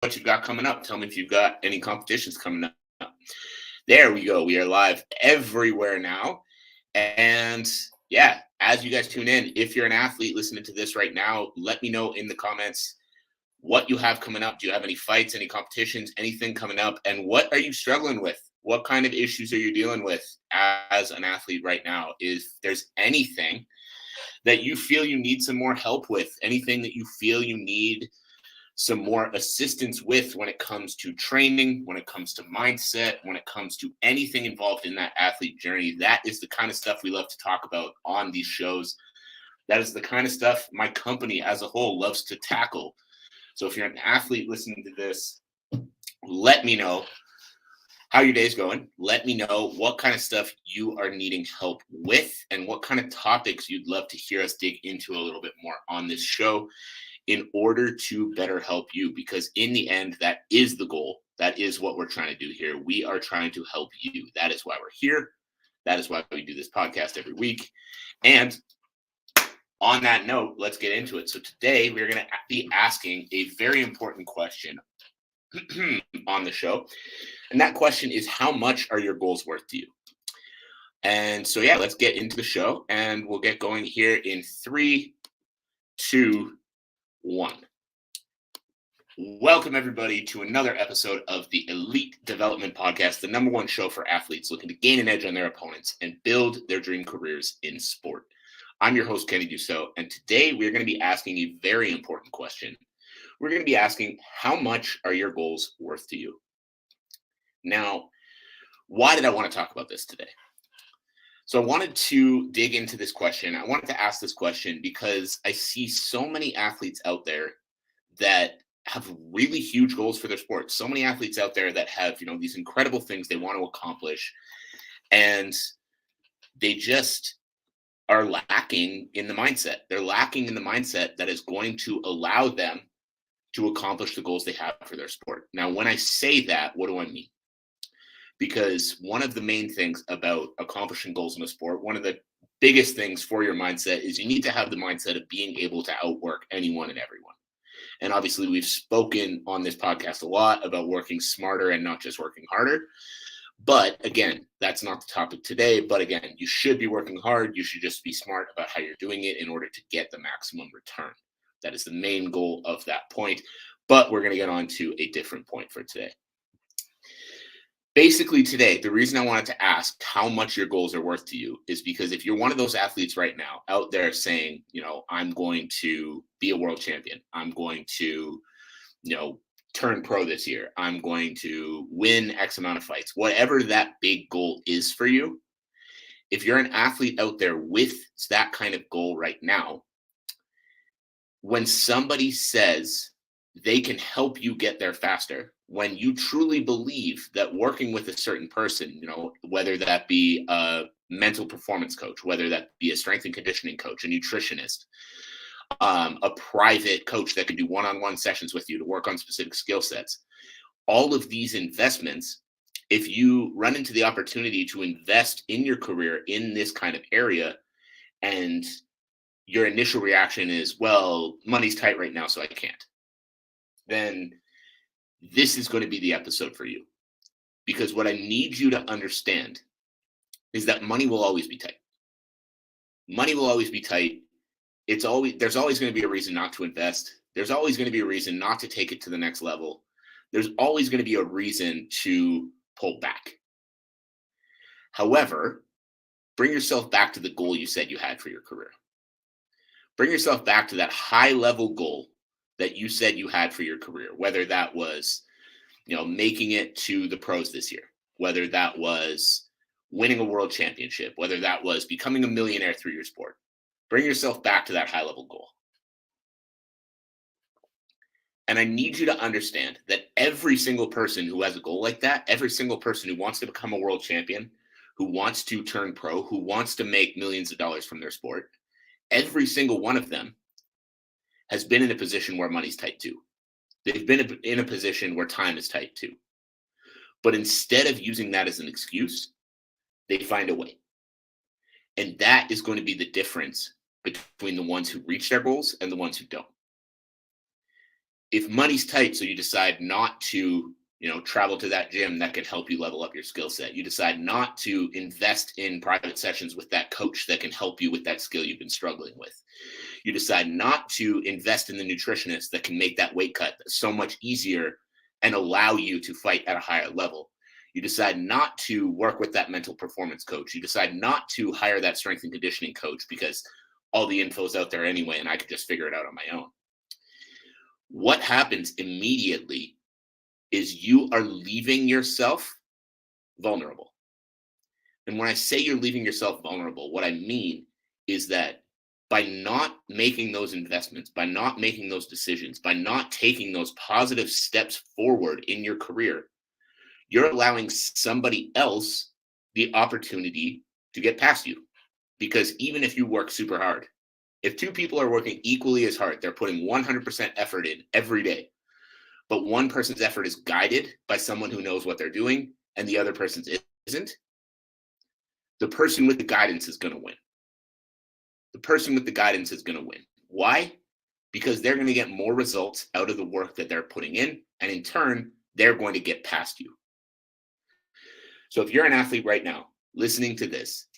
what you've got coming up. Tell me if you've got any competitions coming up. There we go. We are live everywhere now. And yeah, as you guys tune in, if you're an athlete listening to this right now, let me know in the comments what you have coming up. Do you have any fights, any competitions, anything coming up? And what are you struggling with? What kind of issues are you dealing with as an athlete right now? If there's anything that you feel you need some more help with, anything that you feel you need some more assistance with when it comes to training, when it comes to mindset, when it comes to anything involved in that athlete journey, that is the kind of stuff we love to talk about on these shows. That is the kind of stuff my company as a whole loves to tackle. So if you're an athlete listening to this, let me know how your day's going. Let me know what kind of stuff you are needing help with and what kind of topics you'd love to hear us dig into a little bit more on this show in order to better help you, because in the end, that is the goal. That is what we're trying to do here. We are trying to help you. That is why we're here. That is why we do this podcast every week. And on that note, let's get into it. So today we're going to be asking a very important question on the show. And that question is, how much are your goals worth to you? And so, yeah, let's get into the show and we'll get going here in 3, 2, 1. Welcome, everybody, to another episode of the Elite Development Podcast, the number one show for athletes looking to gain an edge on their opponents and build their dream careers in sport. I'm your host, Kenny Dusseault, and today we're going to be asking a very important question. We're going to be asking, how much are your goals worth to you? Now, why did I want to talk about this today? So I wanted to dig into this question. I wanted to ask this question because I see so many athletes out there that have really huge goals for their sport. So many athletes out there that have, these incredible things they want to accomplish, and they just are lacking in the mindset. They're lacking in the mindset that is going to allow them to accomplish the goals they have for their sport. Now, when I say that, what do I mean? Because one of the main things about accomplishing goals in a sport, one of the biggest things for your mindset is you need to have the mindset of being able to outwork anyone and everyone. And obviously, we've spoken on this podcast a lot about working smarter and not just working harder. But again, that's not the topic today. But again, you should be working hard. You should just be smart about how you're doing it in order to get the maximum return. That is the main goal of that point. But we're going to get on to a different point for today. Basically, today, the reason I wanted to ask how much your goals are worth to you is because if you're one of those athletes right now out there saying, I'm going to be a world champion, I'm going to, turn pro this year, I'm going to win X amount of fights, whatever that big goal is for you, if you're an athlete out there with that kind of goal right now, when somebody says they can help you get there faster, when you truly believe that working with a certain person, whether that be a mental performance coach, whether that be a strength and conditioning coach, a nutritionist, a private coach that can do one-on-one sessions with you to work on specific skill sets, all of these investments, if you run into the opportunity to invest in your career in this kind of area, and your initial reaction is, well, money's tight right now, so I can't, then this is going to be the episode for you. Because what I need you to understand is that money will always be tight. Money will always be tight. There's always going to be a reason not to invest. There's always going to be a reason not to take it to the next level. There's always going to be a reason to pull back. However, bring yourself back to the goal you said you had for your career. Bring yourself back to that high level goal that you said you had for your career, whether that was, making it to the pros this year, whether that was winning a world championship, whether that was becoming a millionaire through your sport. Bring yourself back to that high level goal. And I need you to understand that every single person who has a goal like that, every single person who wants to become a world champion, who wants to turn pro, who wants to make millions of dollars from their sport, every single one of them has been in a position where money's tight too. They've been in a position where time is tight too. But instead of using that as an excuse, they find a way. And that is going to be the difference between the ones who reach their goals and the ones who don't. if money's tight, so you decide not to, travel to that gym that can help you level up your skill set. You decide not to invest in private sessions with that coach that can help you with that skill you've been struggling with. You decide not to invest in the nutritionist that can make that weight cut so much easier and allow you to fight at a higher level. You decide not to work with that mental performance coach. You decide not to hire that strength and conditioning coach because all the info is out there anyway and I could just figure it out on my own. What happens immediately is you are leaving yourself vulnerable. And when I say you're leaving yourself vulnerable, what I mean is that by not making those investments, by not making those decisions, by not taking those positive steps forward in your career, you're allowing somebody else the opportunity to get past you. Because even if you work super hard, if two people are working equally as hard, they're putting 100% effort in every day, but one person's effort is guided by someone who knows what they're doing and the other person's isn't, the person with the guidance is going to win. The person with the guidance is going to win. Why? Because they're going to get more results out of the work that they're putting in, and in turn, they're going to get past you. So if you're an athlete right now listening to this,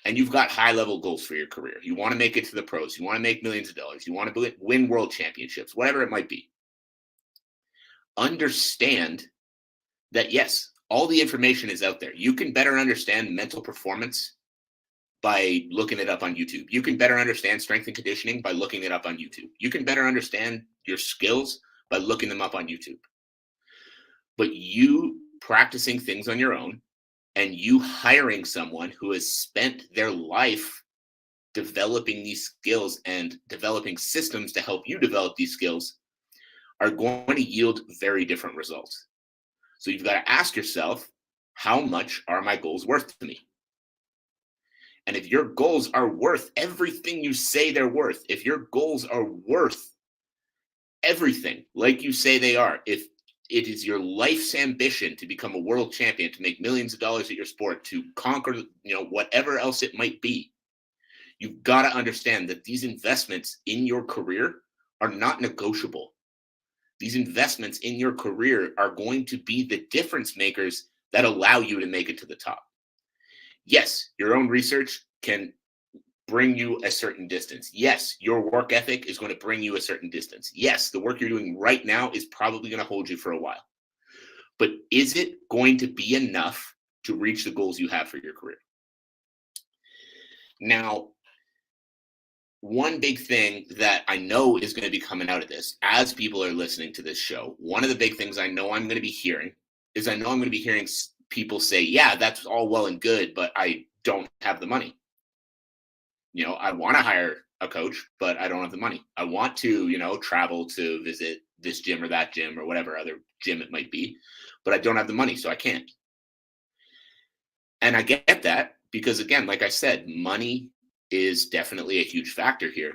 and you've got high-level goals for your career, you want to make it to the pros, you want to make millions of dollars, you want to win world championships, whatever it might be, understand that, yes, all the information is out there. You can better understand mental performance by looking it up on YouTube. You can better understand strength and conditioning by looking it up on YouTube. You can better understand your skills by looking them up on YouTube. But you practicing things on your own and you hiring someone who has spent their life developing these skills and developing systems to help you develop these skills are going to yield very different results. So you've got to ask yourself, how much are my goals worth to me? And if your goals are worth everything you say they're worth, if your goals are worth everything like you say they are, if it is your life's ambition to become a world champion, to make millions of dollars at your sport, to conquer, whatever else it might be, you've got to understand that these investments in your career are not negotiable. These investments in your career are going to be the difference makers that allow you to make it to the top. Yes, your own research can bring you a certain distance. Yes, your work ethic is going to bring you a certain distance. Yes, the work you're doing right now is probably going to hold you for a while. But is it going to be enough to reach the goals you have for your career? Now, one big thing that I know is going to be coming out of this as people are listening to this show, one of the big things I know I'm going to be hearing is I know I'm going to be hearing people say, yeah, that's all well and good, but I don't have the money. I want to hire a coach, but I don't have the money. I want to, travel to visit this gym or that gym or whatever other gym it might be, but I don't have the money, so I can't. And I get that because, again, like I said, money is definitely a huge factor here.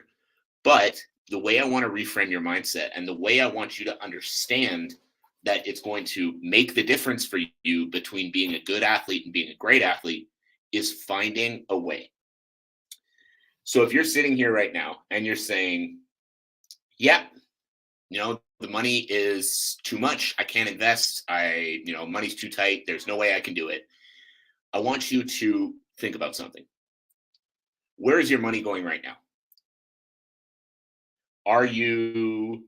But the way I want to reframe your mindset and the way I want you to understand that it's going to make the difference for you between being a good athlete and being a great athlete is finding a way. So if you're sitting here right now and you're saying, yeah, the money is too much. I can't invest. Money's too tight. There's no way I can do it. I want you to think about something. Where is your money going right now? Are you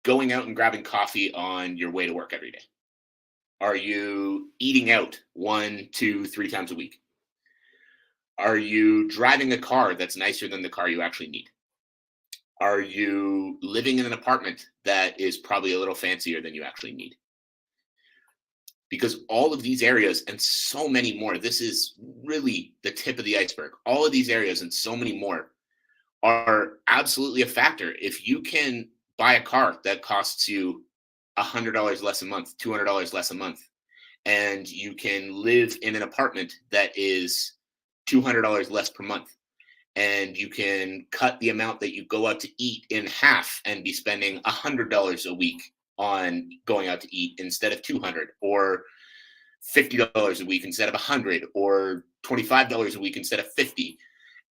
going out and grabbing coffee on your way to work every day? Are you eating out 1, 2, 3 times a week? Are you driving a car that's nicer than the car you actually need? Are you living in an apartment that is probably a little fancier than you actually need? Because all of these areas and so many more, this is really the tip of the iceberg. All of these areas and so many more are absolutely a factor. If you can buy a car that costs you $100 less a month, $200 less a month, and you can live in an apartment that is $200 less per month, and you can cut the amount that you go out to eat in half and be spending $100 a week on going out to eat instead of $200, or $50 a week instead of $100, or $25 a week instead of $50,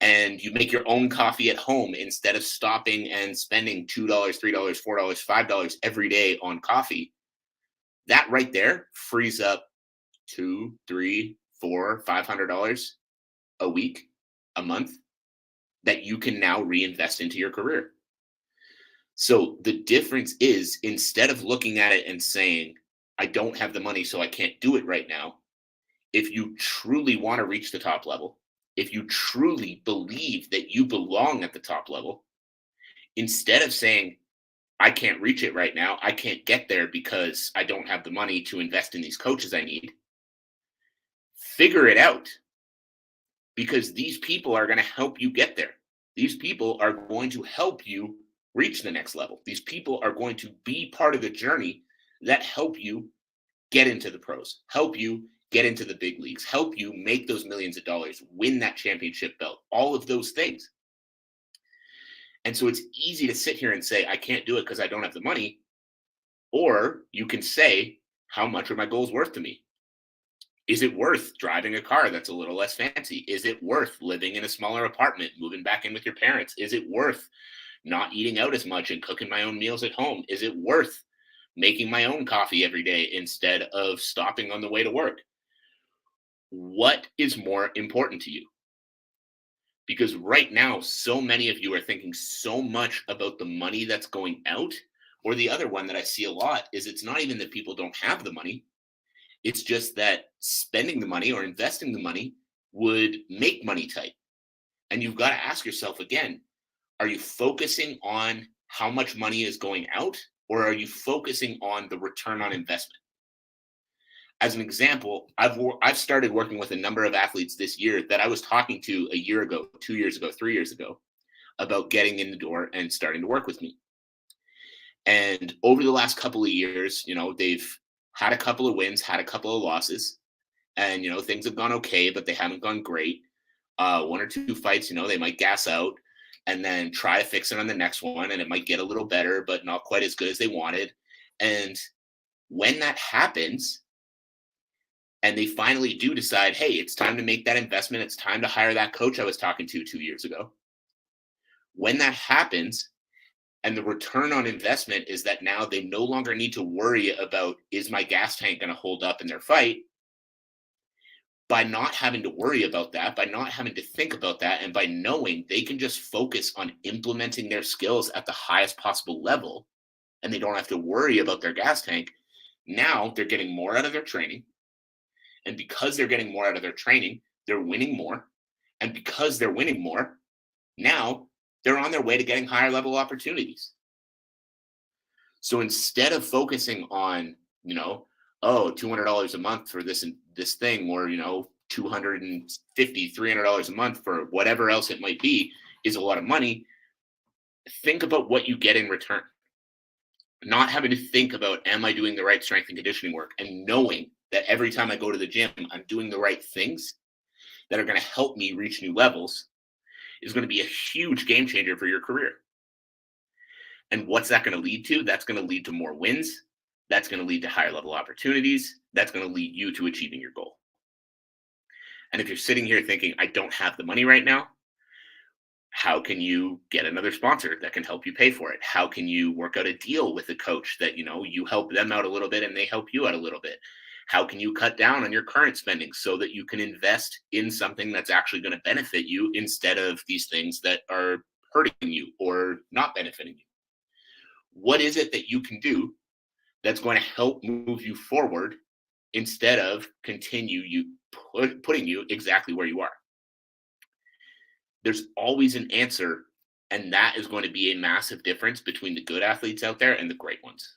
and you make your own coffee at home instead of stopping and spending $2, $3, $4, $5 every day on coffee, that right there frees up two, three, four, $500 a week, a month that you can now reinvest into your career. So the difference is, instead of looking at it and saying, I don't have the money, so I can't do it right now. If you truly want to reach the top level, if you truly believe that you belong at the top level, instead of saying, I can't reach it right now, I can't get there because I don't have the money to invest in these coaches I need, figure it out, because these people are going to help you get there. These people are going to help you reach the next level. These people are going to be part of the journey that help you get into the pros, help you get into the big leagues, help you make those millions of dollars, win that championship belt, all of those things. And so it's easy to sit here and say, I can't do it because I don't have the money. Or you can say, how much are my goals worth to me? Is it worth driving a car that's a little less fancy? Is it worth living in a smaller apartment, moving back in with your parents? Is it worth not eating out as much and cooking my own meals at home? Is it worth making my own coffee every day instead of stopping on the way to work? What is more important to you? Because right now, so many of you are thinking so much about the money that's going out. Or the other one that I see a lot is, it's not even that people don't have the money. It's just that spending the money or investing the money would make money tight. And you've got to ask yourself again, are you focusing on how much money is going out, or are you focusing on the return on investment? As an example, I've started working with a number of athletes this year that I was talking to a year ago, 2 years ago, 3 years ago, about getting in the door and starting to work with me. And over the last couple of years, they've had a couple of wins, had a couple of losses, and things have gone okay, but they haven't gone great. One or two fights, they might gas out and then try to fix it on the next one, and it might get a little better, but not quite as good as they wanted. And when that happens, and they finally do decide, hey, it's time to make that investment, it's time to hire that coach I was talking to 2 years ago. When that happens, and the return on investment is that now they no longer need to worry about, is my gas tank going to hold up in their fight? By not having to worry about that, by not having to think about that, and by knowing they can just focus on implementing their skills at the highest possible level, and they don't have to worry about their gas tank, now they're getting more out of their training. And because they're getting more out of their training, they're winning more. And because they're winning more, now they're on their way to getting higher level opportunities. So instead of focusing on, $200 a month for this thing, or, $250, $300 a month for whatever else it might be is a lot of money, think about what you get in return. Not having to think about, am I doing the right strength and conditioning work? And knowing that every time I go to the gym, I'm doing the right things that are going to help me reach new levels is going to be a huge game changer for your career. And what's that going to lead to? That's going to lead to more wins. That's going to lead to higher level opportunities. That's going to lead you to achieving your goal. And if you're sitting here thinking, I don't have the money right now, how can you get another sponsor that can help you pay for it? How can you work out a deal with a coach that, you help them out a little bit and they help you out a little bit? How can you cut down on your current spending so that you can invest in something that's actually going to benefit you instead of these things that are hurting you or not benefiting you? What is it that you can do that's going to help move you forward instead of putting you exactly where you are? There's always an answer, and that is going to be a massive difference between the good athletes out there and the great ones.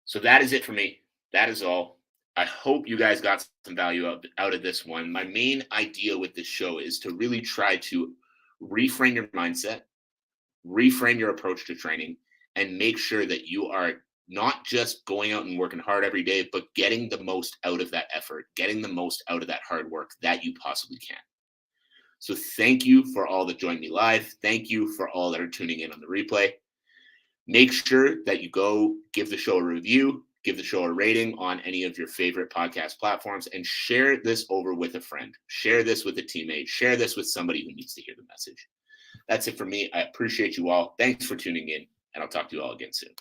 So that is it for me. That is all. I hope you guys got some value out of this one. My main idea with this show is to really try to reframe your mindset, reframe your approach to training, and make sure that you are not just going out and working hard every day, but getting the most out of that effort, getting the most out of that hard work that you possibly can. So thank you for all that joined me live. Thank you for all that are tuning in on the replay. Make sure that you go give the show a review, give the show a rating on any of your favorite podcast platforms, and share this over with a friend. Share this with a teammate. Share this with somebody who needs to hear the message. That's it for me. I appreciate you all. Thanks for tuning in, and I'll talk to you all again soon.